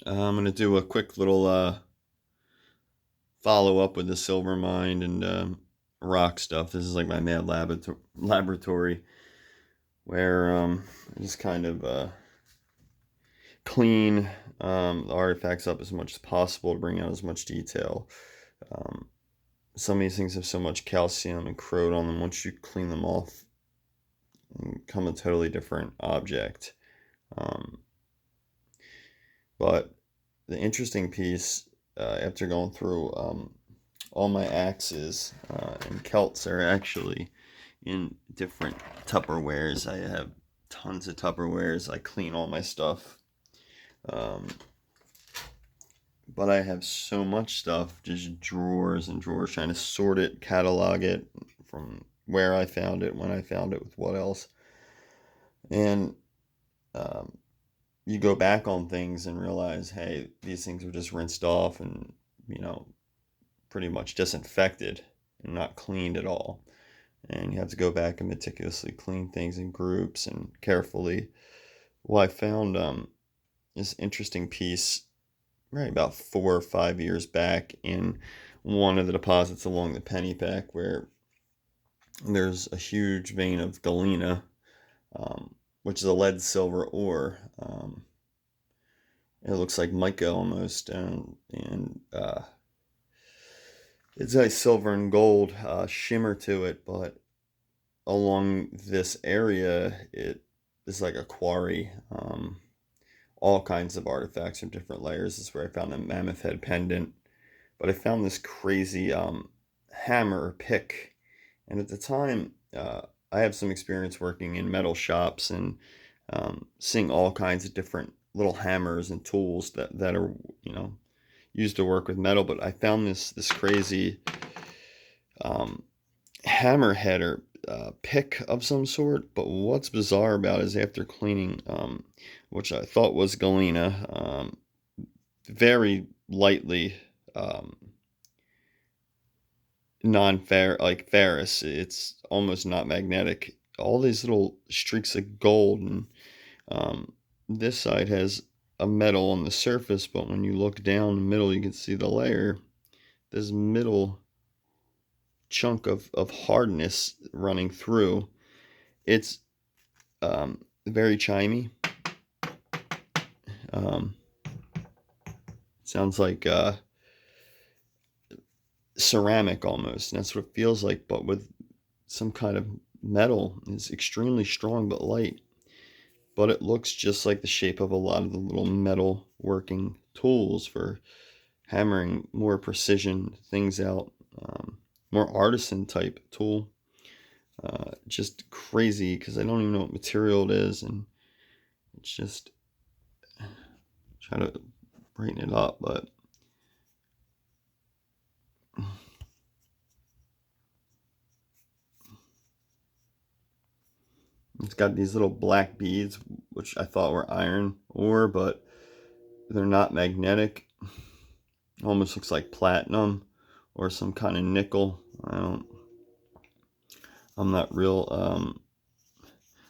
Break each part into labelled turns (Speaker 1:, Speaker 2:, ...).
Speaker 1: I'm going to do a quick little follow up with the silver mine and rock stuff. This is like my mad laboratory where I just kind of clean the artifacts up as much as possible to bring out as much detail. Um, some of these things have so much calcium and corrode on them. Once you clean them off, they become a totally different object. Um, but the interesting piece, after going through all my axes and celts are actually in different Tupperwares. I have tons of Tupperwares. I clean all my stuff. Um, but I have so much stuff, just drawers and drawers, trying to sort it, catalog it from where I found it, when I found it, with what else. And um, you go back on things and realize, hey, these things were just rinsed off and, you know, pretty much disinfected and not cleaned at all. And you have to go back and meticulously clean things in groups and carefully. Well, I found this interesting piece right about 4 or 5 years back in one of the deposits along the Pennypack where there's a huge vein of galena, um, which is a lead silver ore. It looks like mica almost, and it's a silver and gold shimmer to it, but along this area, it is like a quarry. All kinds of artifacts from different layers. This is where I found a mammoth head pendant. But I found this crazy hammer or pick. And at the time, I have some experience working in metal shops and seeing all kinds of different little hammers and tools that are, you know, used to work with metal. But I found this crazy um, hammerhead or pick of some sort. But what's bizarre about it is after cleaning, which I thought was galena, very lightly um, like ferrous. It's almost not magnetic. All these little streaks of gold, and um, this side has a metal on the surface, but when you look down the middle, you can see the layer. This middle chunk of hardness running through. It's very chimey. Um, Sounds like ceramic almost. And that's what it feels like, but with some kind of metal. It's extremely strong but light. But it looks just like the shape of a lot of the little metal working tools for hammering more precision things out. More artisan type tool. Just crazy because I don't even know what material it is, and it's just try to brighten it up, but it's got these little black beads, which I thought were iron ore, but they're not magnetic. Almost looks like platinum or some kind of nickel. I'm not real.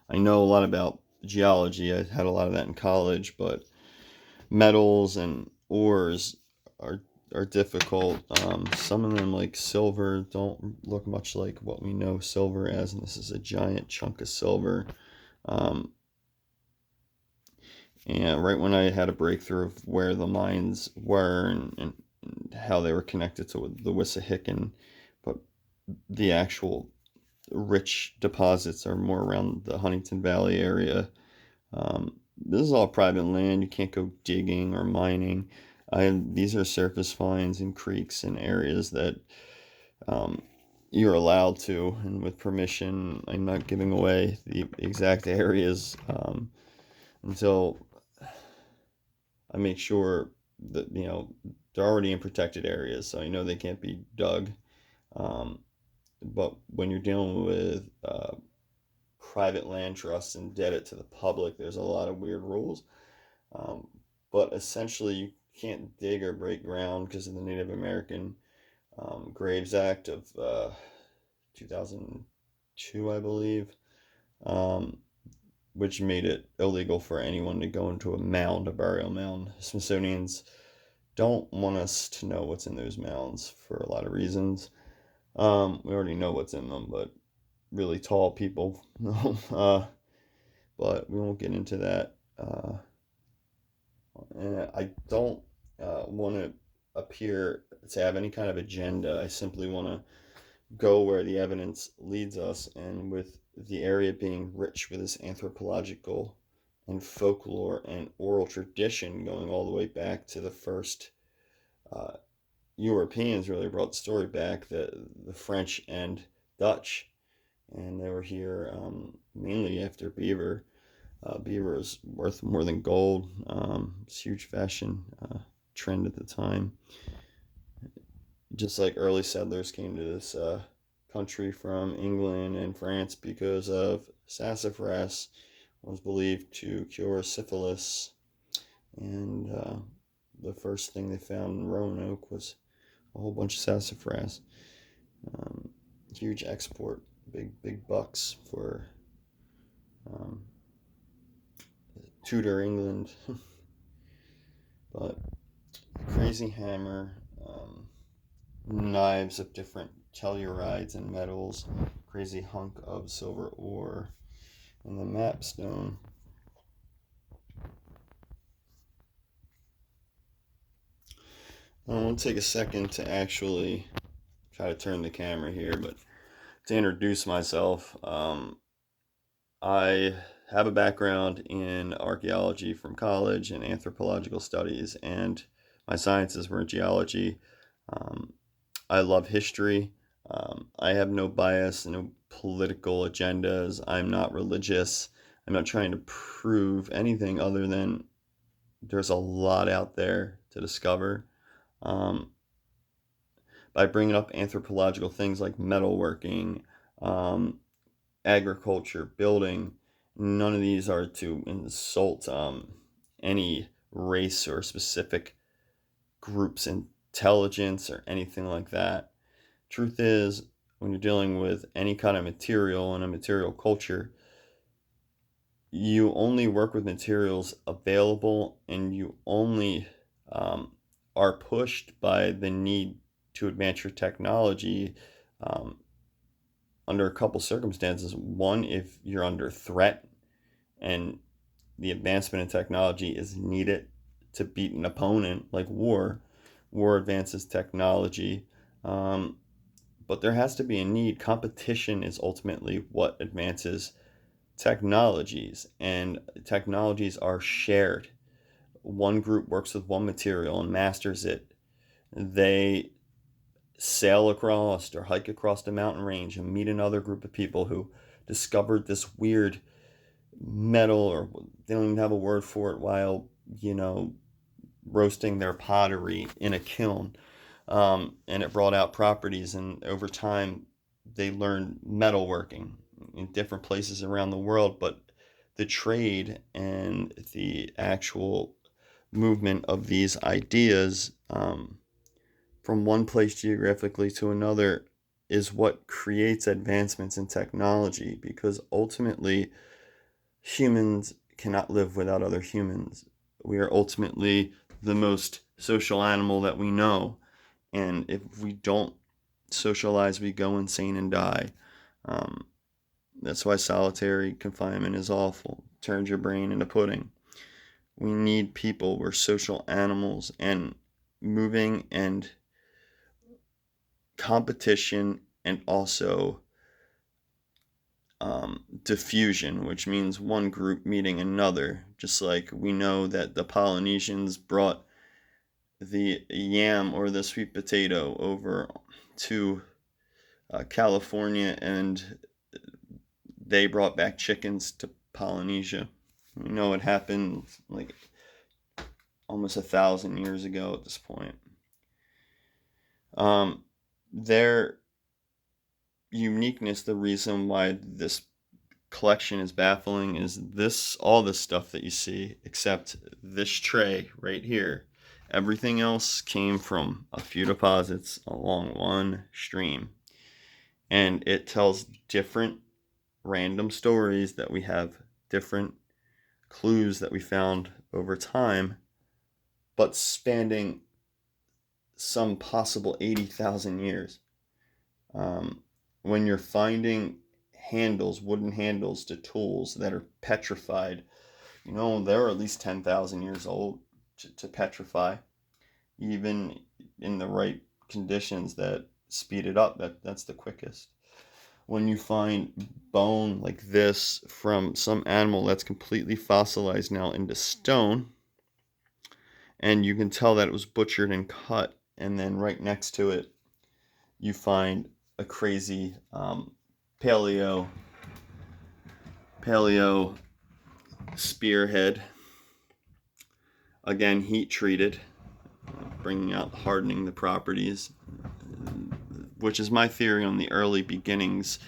Speaker 1: I know a lot about geology. I had a lot of that in college, but metals and ores are difficult. Some of them, like silver, don't look much like what we know silver as, and this is a giant chunk of silver. Um, and right when I had a breakthrough of where the mines were and how they were connected to the Wissahickon, but the actual rich deposits are more around the Huntington Valley area. This is all private land. You can't go digging or mining. These are surface finds in creeks and areas that um, you're allowed to, and with permission. I'm not giving away the exact areas until I make sure that, you know, they're already in protected areas, so I know they can't be dug. Um, but when you're dealing with private land trusts and debt it to the public, there's a lot of weird rules. Um, but essentially, you can't dig or break ground because of the Native American Graves Act of 2002, I believe. Um, which made it illegal for anyone to go into a mound, a burial mound. Smithsonians don't want us to know what's in those mounds for a lot of reasons. We already know what's in them, but really tall people, but we won't get into that. And I don't want to appear to have any kind of agenda. I simply want to go where the evidence leads us, and with the area being rich with this anthropological and folklore and oral tradition going all the way back to the first uh, Europeans really brought the story back, the French and Dutch, and they were here mainly after beaver. Beaver is worth more than gold. It's a huge fashion trend at the time. Just like early settlers came to this country from England and France because of sassafras was believed to cure syphilis, and the first thing they found in Roanoke was a whole bunch of sassafras. Um, Huge export, big bucks for um, Tudor England. But crazy hammer, knives of different tellurides and metals, crazy hunk of silver ore, and the map stone. I want to take a second to actually try to turn the camera here, but to introduce myself, I have a background in archaeology from college and anthropological studies, and my sciences were in geology. Um, I love history. I have no bias, no political agendas. I'm not religious. I'm not trying to prove anything other than there's a lot out there to discover. Um, by bringing up anthropological things like metalworking, um, agriculture, building, none of these are to insult any race or specific group's intelligence or anything like that. Truth is, when you're dealing with any kind of material in a material culture, you only work with materials available, and you only um, are pushed by the need to advance your technology um, under a couple circumstances. One, if you're under threat and the advancement in technology is needed to beat an opponent, like war. War advances technology, um, but there has to be a need. Competition is ultimately what advances technologies, and technologies are shared. One group works with one material and masters it. They sail across or hike across the mountain range and meet another group of people who discovered this weird metal, or they don't even have a word for it, while roasting their pottery in a kiln, and it brought out properties, and over time they learned metalworking in different places around the world. But the trade and the actual movement of these ideas from one place geographically to another is what creates advancements in technology, because ultimately humans cannot live without other humans. We are ultimately the most social animal that we know. And if we don't socialize, we go insane and die. Um, that's why solitary confinement is awful. Turns your brain into pudding. We need people. We're social animals. And moving and competition, and also diffusion, which means one group meeting another. Just like we know that the Polynesians brought the yam or the sweet potato over to California, and they brought back chickens to Polynesia. We know it happened like almost 1,000 years ago at this point. Their uniqueness, the reason why this collection is baffling, is all this stuff that you see except this tray right here. Everything else came from a few deposits along one stream, and it tells different random stories that we have different clues that we found over time, but spanning some possible 80,000 years. When you're finding handles, wooden handles to tools that are petrified, they're at least 10,000 years old to petrify, even in the right conditions that speed it up. That's the quickest. When you find bone like this from some animal that's completely fossilized now into stone, and you can tell that it was butchered and cut, and then right next to it you find a crazy paleo spearhead, again heat treated, bringing out, hardening the properties, which is my theory on the early beginnings.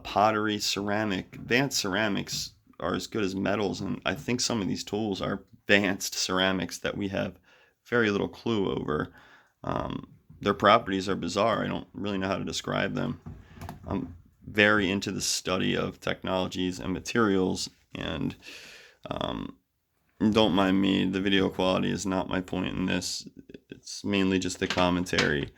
Speaker 1: Pottery, advanced ceramics are as good as metals, and I think some of these tools are advanced ceramics that we have very little clue over. Their properties are bizarre. I don't really know how to describe them. I'm very into the study of technologies and materials, and don't mind me, the video quality is not my point in this. It's mainly just the commentary.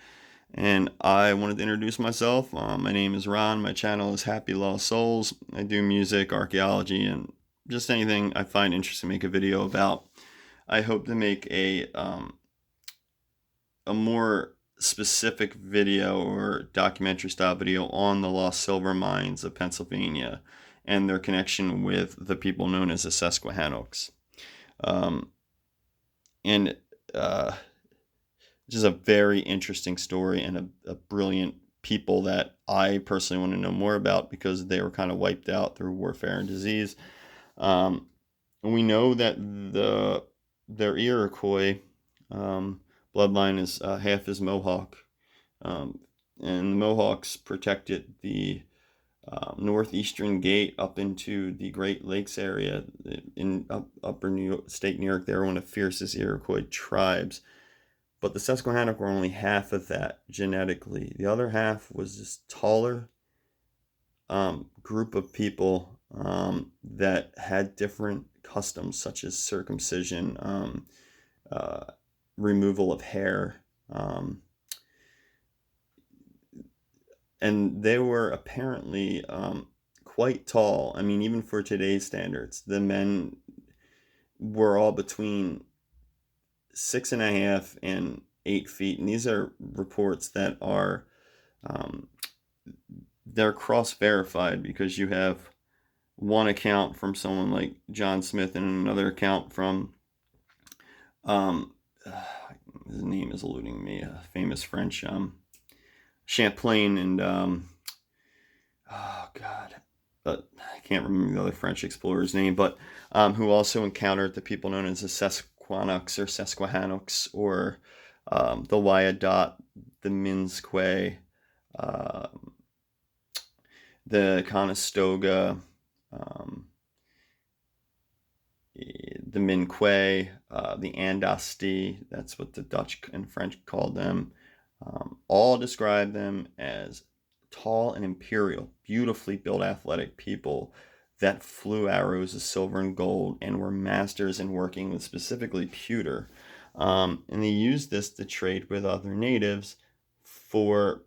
Speaker 1: And I wanted to introduce myself. My name is Ron. My channel is Happy Lost Souls. I do music, archaeology, and just anything I find interesting to make a video about. I hope to make a more specific video or documentary style video on the lost silver mines of Pennsylvania and their connection with the people known as the Sesquahanox. And which is a very interesting story and a brilliant people that I personally want to know more about, because they were kind of wiped out through warfare and disease. And we know that their Iroquois bloodline is half is Mohawk, and the Mohawks protected the northeastern gate up into the Great Lakes area in upper state New York. They were one of the fiercest Iroquois tribes. But the Susquehannock were only half of that genetically. The other half was this taller group of people that had different customs, such as circumcision, removal of hair. And they were apparently quite tall. I mean, even for today's standards, the men were all between 6.5 and 8 feet, and these are reports that are they're cross-verified, because you have one account from someone like John Smith and another account from his name is eluding me, a famous French Champlain, and oh god, but I can't remember the other French explorer's name, but who also encountered the people known as the Sesquahanox or Sesquahanox, or the Wyandot, the Minsquay, the Conestoga, the Minquay, the Andasti, that's what the Dutch and French called them, all describe them as tall and imperial, beautifully built athletic people that flew arrows of silver and gold and were masters in working with specifically pewter. And they used this to trade with other natives for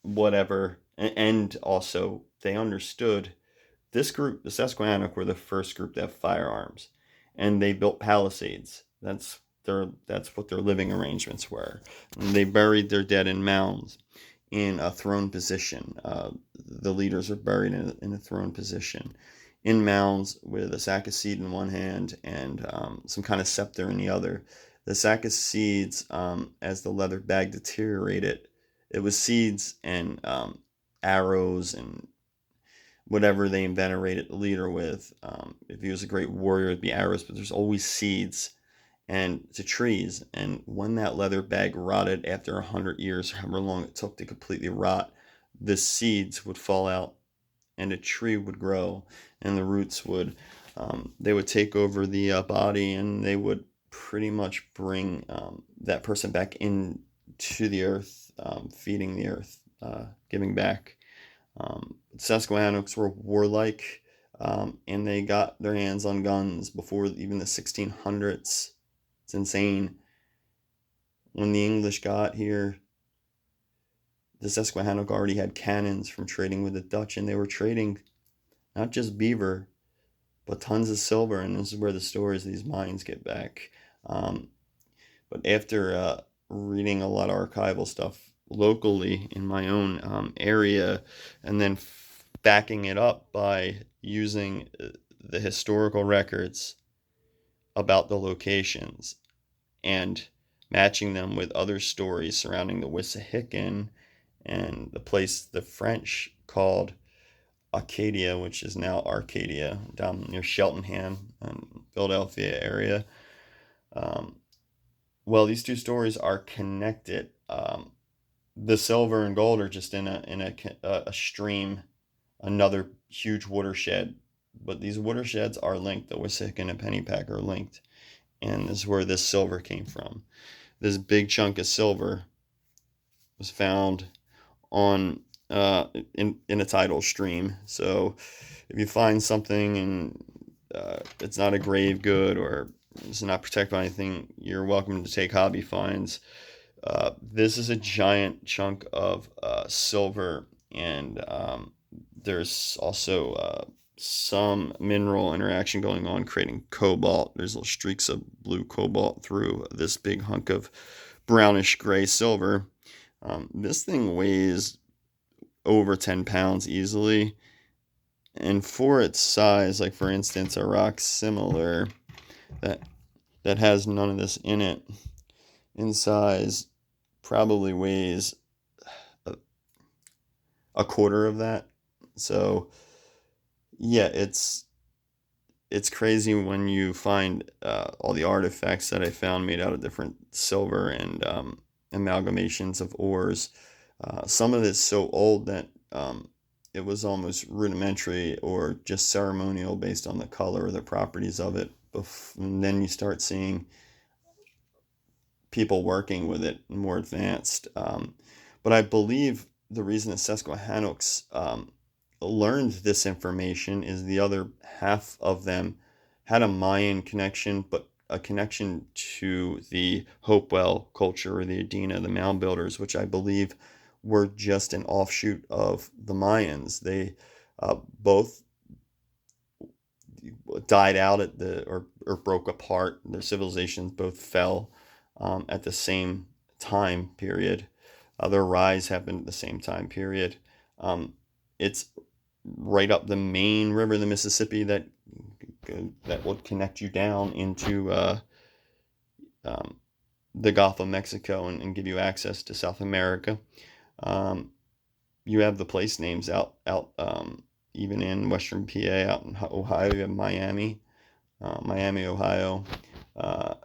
Speaker 1: whatever, and also they understood this group, the Susquehannock, were the first group to have firearms, and they built palisades. That's what their living arrangements were. And they buried their dead in mounds in a throne position. The leaders are buried in a throne position in mounds with a sack of seed in one hand and some kind of scepter in the other. The sack of seeds, as the leather bag deteriorated, it was seeds and arrows and whatever they invented the leader with. If he was a great warrior, it'd be arrows, but there's always seeds and to trees. And when that leather bag rotted after 100 years, however long it took to completely rot, the seeds would fall out and a tree would grow, and the roots would they would take over the body, and they would pretty much bring that person back into the earth, feeding the earth, giving back. Susquehannocks were warlike. and they got their hands on guns before even the 1600s. It's insane. When the English got here, the Sesquahanock already had cannons from trading with the Dutch, and they were trading not just beaver, but tons of silver. And this is where the stories of these mines get back. Um, but after reading a lot of archival stuff locally in my own area, and then backing it up by using the historical records about the locations and matching them with other stories surrounding the Wissahickon and the place the French called Acadia, which is now Arcadia, down near Cheltenham and Philadelphia area. Um, well, these two stories are connected. The silver and gold are just in a stream, another huge watershed. But these watersheds are linked. The Wissahickon and Pennypack are linked, and this is where this silver came from. This big chunk of silver was found on in a tidal stream. So if you find something and it's not a grave good or it's not protected by anything, you're welcome to take hobby finds. This is a giant chunk of silver, and there's also some mineral interaction going on, creating cobalt. There's little streaks of blue cobalt through this big hunk of brownish gray silver. This thing weighs over 10 pounds easily. And for its size, like for instance, a rock similar that has none of this in it, in size, probably weighs a quarter of that. So yeah, it's crazy when you find all the artifacts that I found made out of different silver and amalgamations of ores. Some of it's so old that it was almost rudimentary or just ceremonial based on the color or the properties of it. And then you start seeing people working with it more advanced. But I believe the reason that Sesquahanox learned this information is the other half of them had a Mayan connection, but a connection to the Hopewell culture or the Adena, the mound builders, which I believe were just an offshoot of the Mayans. They both died out at or broke apart. Their civilizations both fell at the same time period. Their rise happened at the same time period. It's right up the main river, the Mississippi, that would connect you down into the Gulf of Mexico and give you access to South America. You have the place names out even in Western PA, out in Ohio. You have Miami, Ohio.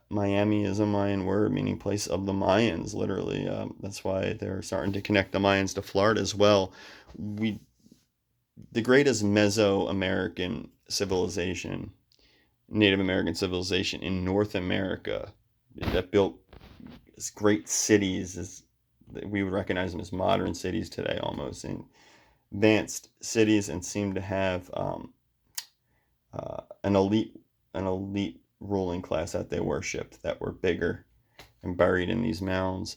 Speaker 1: Miami is a Mayan word meaning place of the Mayans, literally. That's why they're starting to connect the Mayans to Florida as well. The greatest Mesoamerican civilization, Native American civilization in North America, that built great cities, as we would recognize them as modern cities today, almost, and advanced cities, and seem to have an elite ruling class that they worshipped, that were bigger and buried in these mounds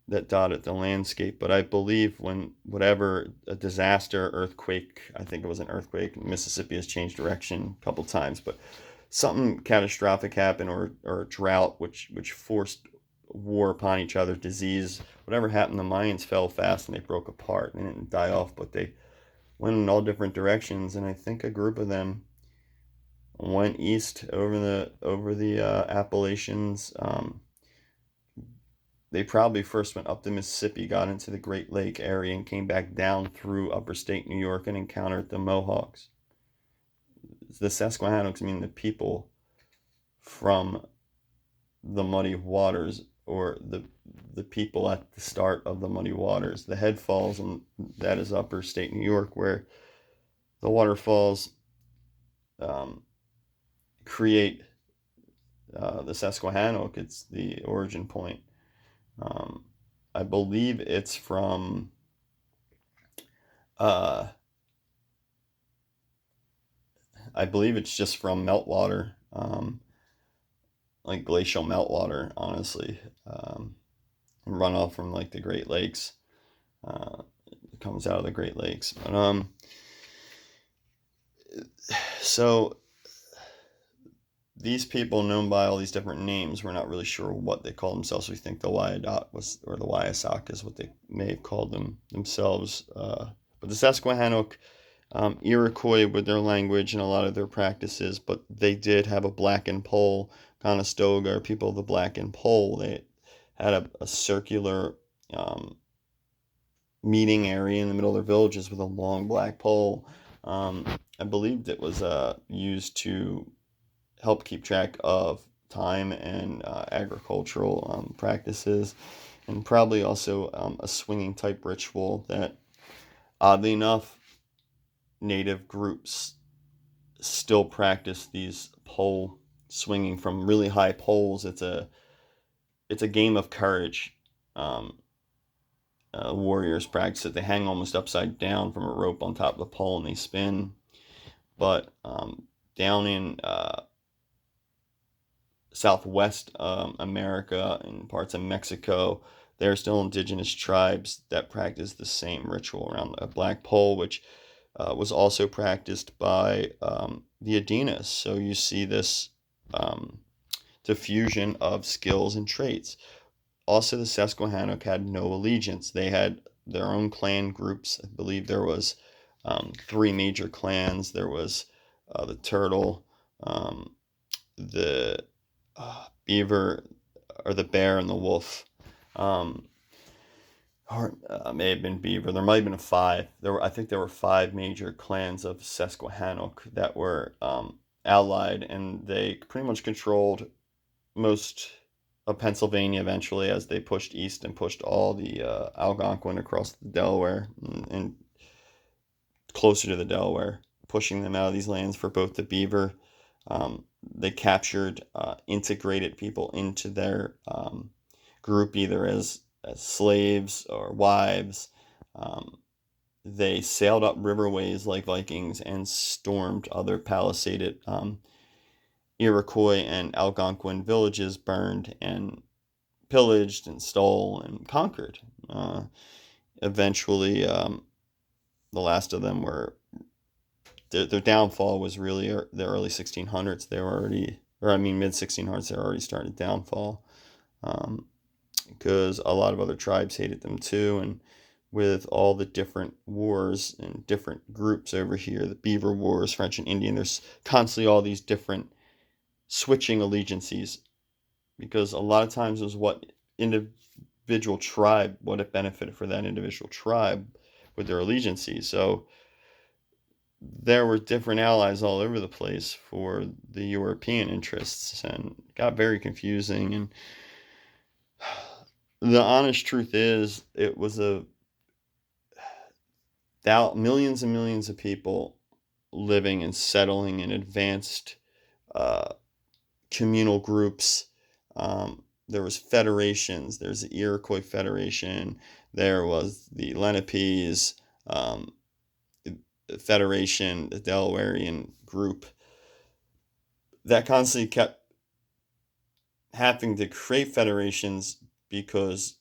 Speaker 1: that dotted the landscape. But I believe when whatever a disaster, earthquake, I think it was an earthquake, Mississippi has changed direction a couple times, but something catastrophic happened, or a drought which forced war upon each other, disease, whatever happened, the Mayans fell fast and they broke apart. They didn't die off, but they went in all different directions, and I think a group of them went east over the Appalachians. They probably first went up the Mississippi, got into the Great Lake area, and came back down through upper state New York and encountered the Mohawks. The Sesquahanox mean the people from the muddy waters, or the people at the start of the muddy waters. The head falls, and that is upper state New York, where the waterfalls create the Sesquahanock. It's the origin point. I believe it's from I believe it's just from meltwater, like glacial meltwater, honestly, and runoff from like the Great Lakes. It comes out of the Great Lakes. But so these people known by all these different names, we're not really sure what they call themselves. We think the Wyandot was, or the Wyasak is what they may have called themselves. But the Sesquahanock, Iroquois with their language and a lot of their practices, but they did have a blackened pole. Conestoga, or people of the blackened pole, they had a circular meeting area in the middle of their villages with a long black pole. I believed it was used to help keep track of time and agricultural practices, and probably also a swinging type ritual that, oddly enough, native groups still practice these pole swinging from really high poles. It's a game of courage. Um, Warriors practice it. They hang almost upside down from a rope on top of the pole and they spin. But down in Southwest America and parts of Mexico, there are still indigenous tribes that practice the same ritual around a black pole, which was also practiced by the Adenas. So you see this diffusion of skills and traits. Also, the Sesquehannock had no allegiance. They had their own clan groups. I believe there was three major clans. There was the turtle, the beaver, or the bear, and the wolf. Um, or may have been beaver. There might have been five. I think there were five major clans of Sesquehannock that were allied, and they pretty much controlled most of Pennsylvania eventually as they pushed east and pushed all the Algonquin across the Delaware and closer to the Delaware, pushing them out of these lands for both the beaver. They captured integrated people into their group either as slaves or wives. They sailed up riverways like Vikings and stormed other palisaded Iroquois and Algonquin villages, burned and pillaged and stole and conquered. Eventually, the last of them were their downfall was really the early 1600s. They were already, or I mean mid 1600s, they were already starting downfall, because a lot of other tribes hated them too, and with all the different wars and different groups over here, the Beaver Wars, French and Indian, there's constantly all these different switching allegiances, because a lot of times it was what individual tribe, what it benefited for that individual tribe with their allegiances. So there were different allies all over the place for the European interests, and it got very confusing. And the honest truth is, it was millions and millions of people living and settling in advanced uh, communal groups. There was federations. There's the Iroquois Federation. There was the Lenapes Federation, the Delawarean group that constantly kept having to create federations because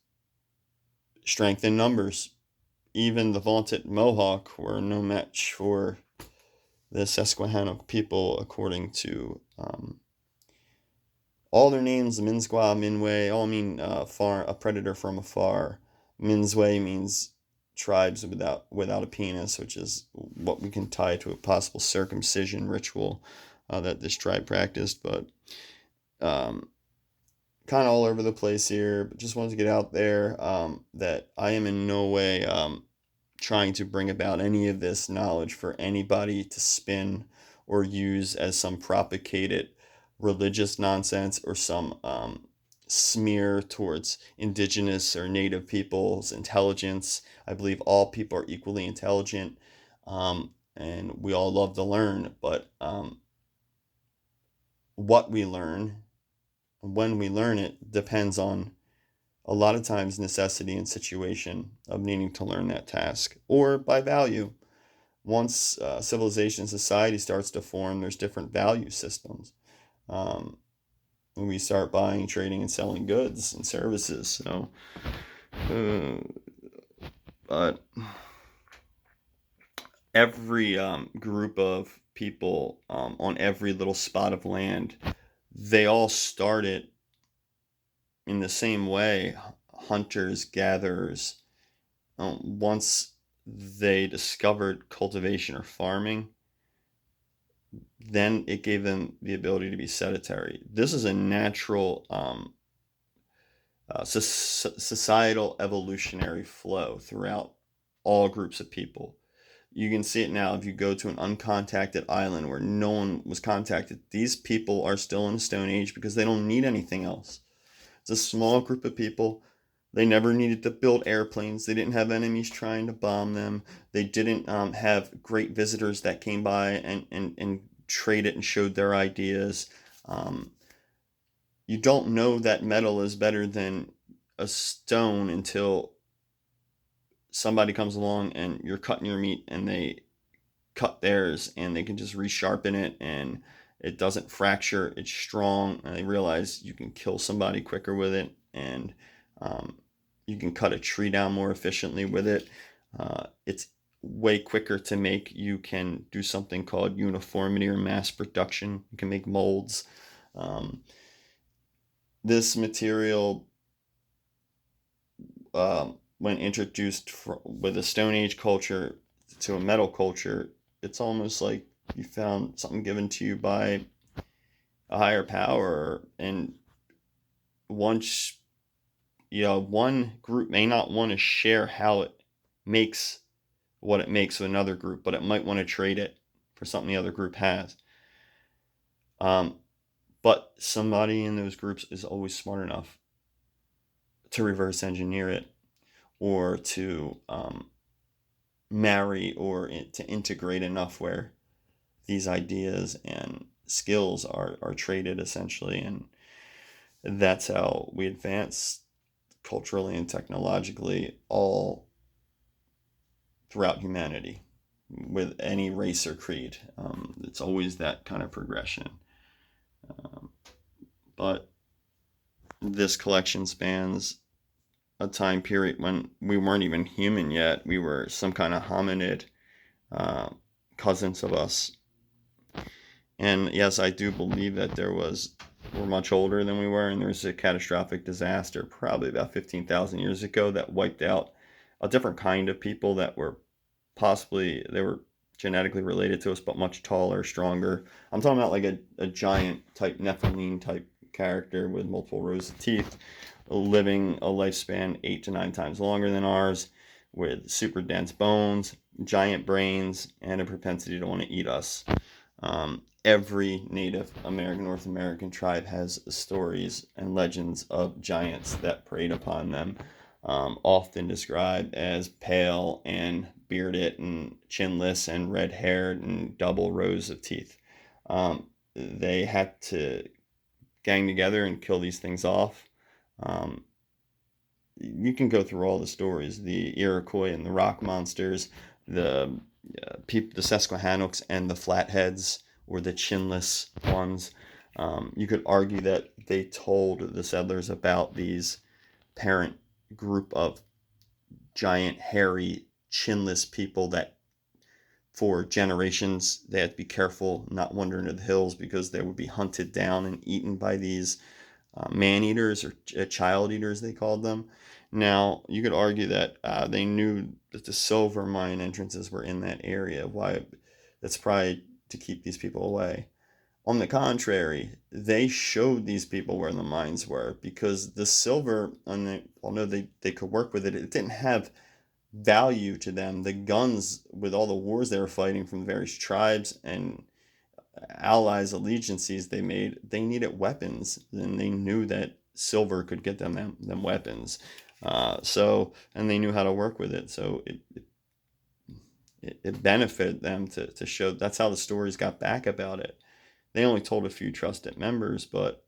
Speaker 1: strength in numbers. Even the vaunted Mohawk were no match for the Susquehannock people, according to all their names. Minsqua, Minway, all mean a predator from afar. Minsway means tribes without a penis, which is what we can tie to a possible circumcision ritual that this tribe practiced. But kind of all over the place here, but just wanted to get out there that I am in no way trying to bring about any of this knowledge for anybody to spin or use as some propagated religious nonsense or some smear towards indigenous or native people's intelligence. I believe all people are equally intelligent, and we all love to learn, but what we learn, when we learn it, depends on a lot of times necessity and situation of needing to learn that task, or by value. once civilization and society starts to form, there's different value systems. Um, we start buying, trading, and selling goods and services. So, uh, but every group of people on every little spot of land, they all started in the same way, hunters, gatherers. Once they discovered cultivation or farming, then it gave them the ability to be sedentary. This is a natural societal evolutionary flow throughout all groups of people. You can see it now if you go to an uncontacted island where no one was contacted. These people are still in a stone age because they don't need anything else. It's a small group of people. They never needed to build airplanes. They didn't have enemies trying to bomb them. They didn't have great visitors that came by and traded and showed their ideas. Um, you don't know that metal is better than a stone until somebody comes along and you're cutting your meat and they cut theirs and they can just resharpen it and it doesn't fracture. It's strong, and they realize you can kill somebody quicker with it, and um, you can cut a tree down more efficiently with it. It's way quicker to make. You can do something called uniformity or mass production. You can make molds. Um, this material, when introduced with a Stone Age culture to a metal culture, it's almost like you found something given to you by a higher power. And once, one group may not want to share how it makes what it makes with another group, but it might want to trade it for something the other group has. Um, but somebody in those groups is always smart enough to reverse engineer it, or to marry, or to integrate enough where these ideas and skills are traded essentially. And that's how we advance culturally and technologically all throughout humanity with any race or creed. It's always that kind of progression. Um, but this collection spans a time period when we weren't even human yet. We were some kind of hominid, uh, cousins of us. And yes, I do believe that we're much older than we were, and there was a catastrophic disaster probably about 15,000 years ago that wiped out a different kind of people that were they were genetically related to us, but much taller, stronger. I'm talking about like a giant type Nephilim type character with multiple rows of teeth, living a lifespan 8 to 9 times longer than ours, with super dense bones, giant brains, and a propensity to want to eat us. Every Native American, North American tribe has stories and legends of giants that preyed upon them, often described as pale and bearded and chinless and red haired and double rows of teeth. They had to gang together and kill these things off. Um, you can go through all the stories, the Iroquois and the rock monsters, the the Sesquahannocks and the flatheads, or the chinless ones. You could argue that they told the settlers about these parent group of giant, hairy, chinless people that for generations they had to be careful not wander into the hills because they would be hunted down and eaten by these man eaters, or child eaters, they called them. Now, you could argue that they knew that the silver mine entrances were in that area. Why? That's probably to keep these people away. On the contrary, they showed these people where the mines were, because the silver, although they could work with it, it didn't have value to them. The guns, with all the wars they were fighting from the various tribes and allies, allegiances they made, they needed weapons, and they knew that silver could get them weapons. And they knew how to work with it. So it benefited them to show. That's how the stories got back about it. They only told a few trusted members, but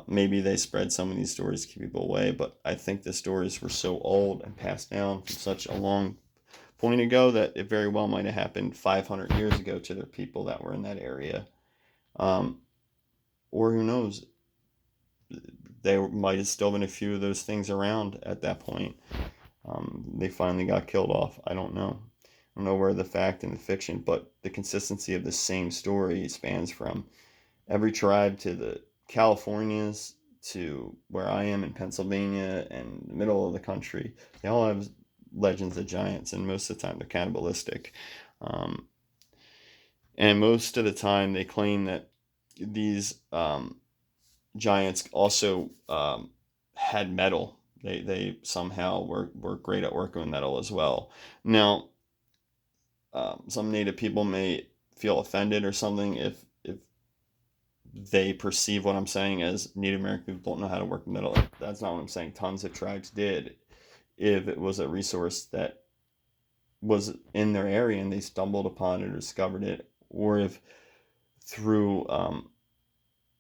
Speaker 1: maybe they spread some of these stories to keep people away. But I think the stories were so old and passed down from such a long point ago, that it very well might have happened 500 years ago to the people that were in that area. Um, or who knows, there might have still been a few of those things around at that point. They finally got killed off. I don't know. I don't know where the fact and the fiction, but the consistency of the same story spans from every tribe to the Californias to where I am in Pennsylvania and the middle of the country. They all have legends of giants, and most of the time they're cannibalistic. Um, and most of the time they claim that these giants also had metal. They somehow were great at working with metal as well. Now, some native people may feel offended or something if they perceive what I'm saying as Native American people don't know how to work metal. That's not what I'm saying. Tons of tribes did. If it was a resource that was in their area and they stumbled upon it or discovered it, or if through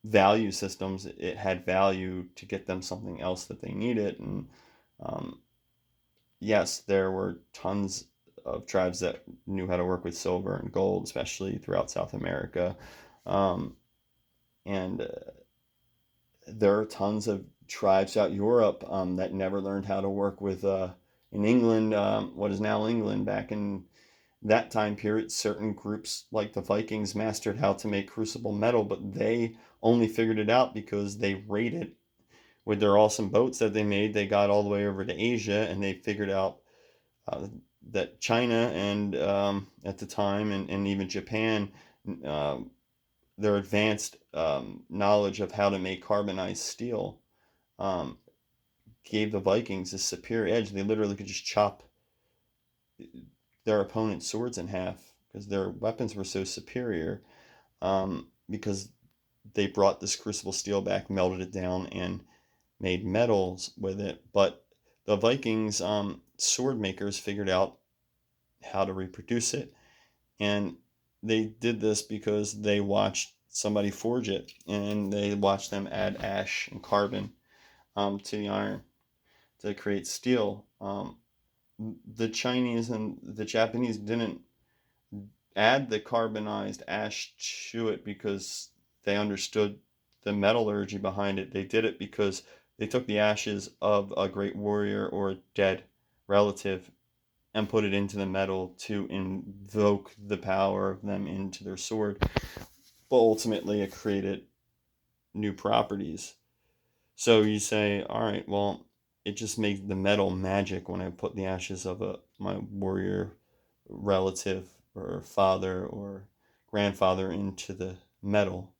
Speaker 1: value systems it had value to get them something else that they needed. And um, yes, there were tons of tribes that knew how to work with silver and gold, especially throughout South America. Um, and there are tons of tribes out Europe that never learned how to work with, in England, what is now England. Back in that time period, certain groups like the Vikings mastered how to make crucible metal, but they only figured it out because they raided with their awesome boats that they made. They got all the way over to Asia and they figured out uh, that China and at the time, and even Japan, uh, their advanced knowledge of how to make carbonized steel um, gave the Vikings a superior edge. They literally could just chop their opponent's swords in half because their weapons were so superior, because they brought this crucible steel back, melted it down, and made metals with it. But the Vikings sword makers figured out how to reproduce it, and they did this because they watched somebody forge it, and they watched them add ash and carbon to the iron to create steel. The Chinese and the Japanese didn't add the carbonized ash to it because they understood the metallurgy behind it. They did it because they took the ashes of a great warrior or a dead relative and put it into the metal to invoke the power of them into their sword. But ultimately, it created new properties. So you say, all right, well, it just makes the metal magic when I put the ashes of my warrior relative or father or grandfather into the metal.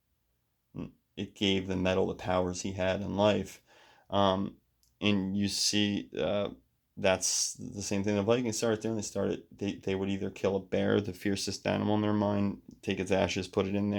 Speaker 1: It gave the metal the powers he had in life. Um, and you see, that's the same thing the Vikings started doing. They would either kill a bear, the fiercest animal in their mind, take its ashes, put it in there